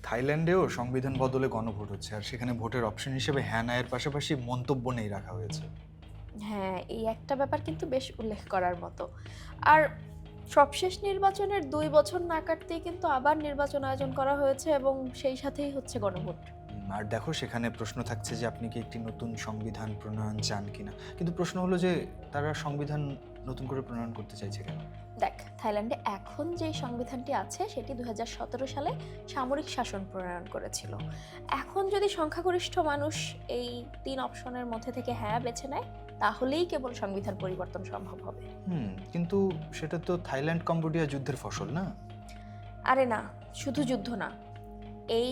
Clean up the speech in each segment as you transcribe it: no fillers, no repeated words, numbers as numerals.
থাইল্যান্ডেও সংবিধান বদলে গণভোট হচ্ছে, আর সেখানে ভোটের অপশন হিসেবে হ্যাঁ না এর পাশাপাশি মন্তব্য নেই রাখা হয়েছে। হ্যাঁ, এই একটা ব্যাপার কিন্তু বেশ উল্লেখ করার মতো। আর সবশেষ নির্বাচনের ২ বছর না কাটতেই কিন্তু আবার নির্বাচন আয়োজন করা হয়েছে এবং সেই সাথেই হচ্ছে গণভোট। আর দেখো, সেখানে প্রশ্ন থাকছে যে আপনি কি একটি নতুন সংবিধান প্রণয়ন চান কিনা, কিন্তু প্রশ্ন হলো যে তারা সংবিধান নতুন করে প্রণয়ন করতে চাইছে কেন? দেখ, থাইল্যান্ডে এখন যে সংবিধানটি আছে সেটি ২০১৭ সালে সামরিক শাসন প্রণয়ন করেছিল। এখন যদি সংখ্যাগরিষ্ঠ মানুষ এই ৩ অপশনের মধ্যে থেকে হ্যাঁ বেছে নেয়, তাহলেই কেবল সংবিধান পরিবর্তন সম্ভব হবে। কিন্তু সেটা তো থাইল্যান্ড কম্বোডিয়া যুদ্ধের ফসল না? আরে না, শুধু যুদ্ধ না, এই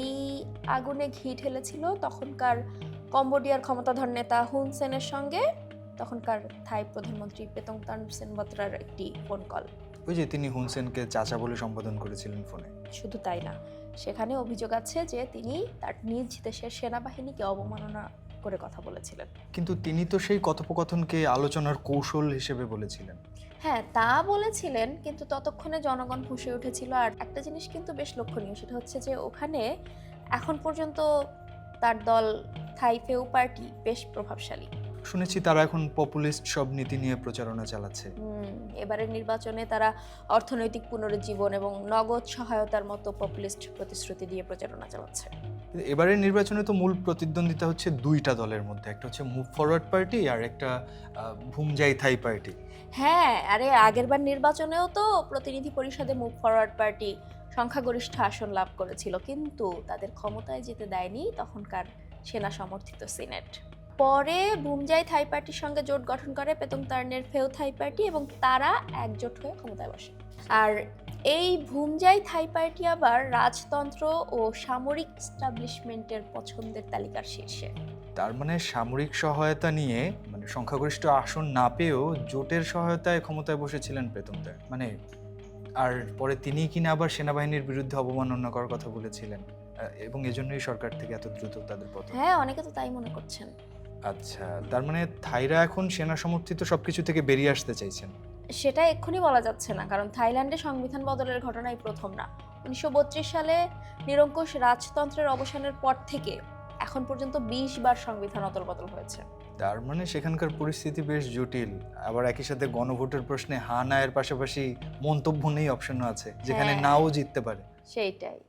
আগুনে ঘি ঢেলেছিল তখনকার কম্বোডিয়ার ক্ষমতাধর নেতা হুন সেনের সঙ্গে তখনকার থাই প্রধানমন্ত্রী পেতংতান সেনবাত্রার একটি ফোন কল। ওই যে তিনি হুন সেনকে চাচা বলে সম্বোধন করেছিলেন ফোনে। শুধু তাই না, সেখানে অভিযোগ আছে যে তিনি তার নিজ দেশের সেনাবাহিনীকে অবমাননা করে কথা বলেছিলেন। কিন্তু তিনি তো সেই কথোপকথনকে আলোচনার কৌশল হিসেবে বলেছিলেন। হ্যাঁ, তা বলেছিলেন, কিন্তু ততক্ষণে জনগণ ফুঁসে উঠেছিল। আর একটা জিনিস কিন্তু বেশ লক্ষণীয়, সেটা হচ্ছে যে ওখানে এখন পর্যন্ত তার দল থাই ফেউ পার্টি বেশ প্রভাবশালী। শুনেছি তারা এখন পপুলিস্ট সব নীতি নিয়ে প্রচারণা চালাচ্ছে। এবারের নির্বাচনে তারা অর্থনৈতিক পুনরুজ্জীবন এবং নগদ সহায়তার মতো পপুলিস্ট প্রতিশ্রুতি দিয়ে প্রচারণা চালাচ্ছে। কিন্তু এবারের নির্বাচনে তো মূল প্রতিদ্বন্দ্বিতা হচ্ছে দুইটা দলের মধ্যে, একটা হচ্ছে মুভ ফরওয়ার্ড পার্টি আর একটা ভুমজাই থাই পার্টি। হ্যাঁ, আরে আগেরবার নির্বাচনেও তো প্রতিনিধি পরিষদে মুভ ফরওয়ার্ড পার্টি সংখ্যাগরিষ্ঠ আসন লাভ করেছিল, কিন্তু তাদের ক্ষমতায় যেতে দেয়নি তখনকার সেনা সমর্থিত সিনেট। পরে বুমজাই থাই পার্টির সঙ্গে জোট গঠন করে পেতংতার্নের ফেউ থাই পার্টি এবং তারা একজোট হয়ে ক্ষমতায় বসে। আর এই ভুমজাই থাই পার্টি আবার রাজতন্ত্র ও সামরিক এস্টাবলিশমেন্টের পছন্দের তালিকার শীর্ষে। তার মানে সামরিক সহায়তা নিয়ে, মানে সংখ্যাগরিষ্ঠ আসন না পেয়েও জোটের সহায়তায় ক্ষমতায় বসেছিলেন পেতংতার মানে। আর পরে তিনি কিনা আবার সেনাবাহিনীর বিরুদ্ধে অবমাননা করার কথা বলেছিলেন, এবং এজন্যই সরকার থেকে এত দ্রুত তাদের পতন। হ্যাঁ, অনেকে তো তাই মনে করছেন। আচ্ছা, তার মানে থাইরা এখন সেনা সমর্থিত সবকিছু থেকে বেরিয়ে আসতে চাইছেন? সেটা এক্ষুনি বলা যাচ্ছে না, কারণ থাইল্যান্ডে সংবিধান বদলের ঘটনাই প্রথম না। ১৯৩২ সালে নিরঙ্কুশ রাজতন্ত্রের অবসানের পর থেকে এখন পর্যন্ত ২০ বার সংবিধান অদল-বদল হয়েছে। তার মানে সেখানকার পরিস্থিতি বেশ জটিল। আবার একই সাথে গণভোটের প্রশ্নে হা না এর পাশাপাশি মন্তব্য নেই অপশনও আছে, যেখানে হ্যাঁ, নাও জিততে পারে। সেইটাই।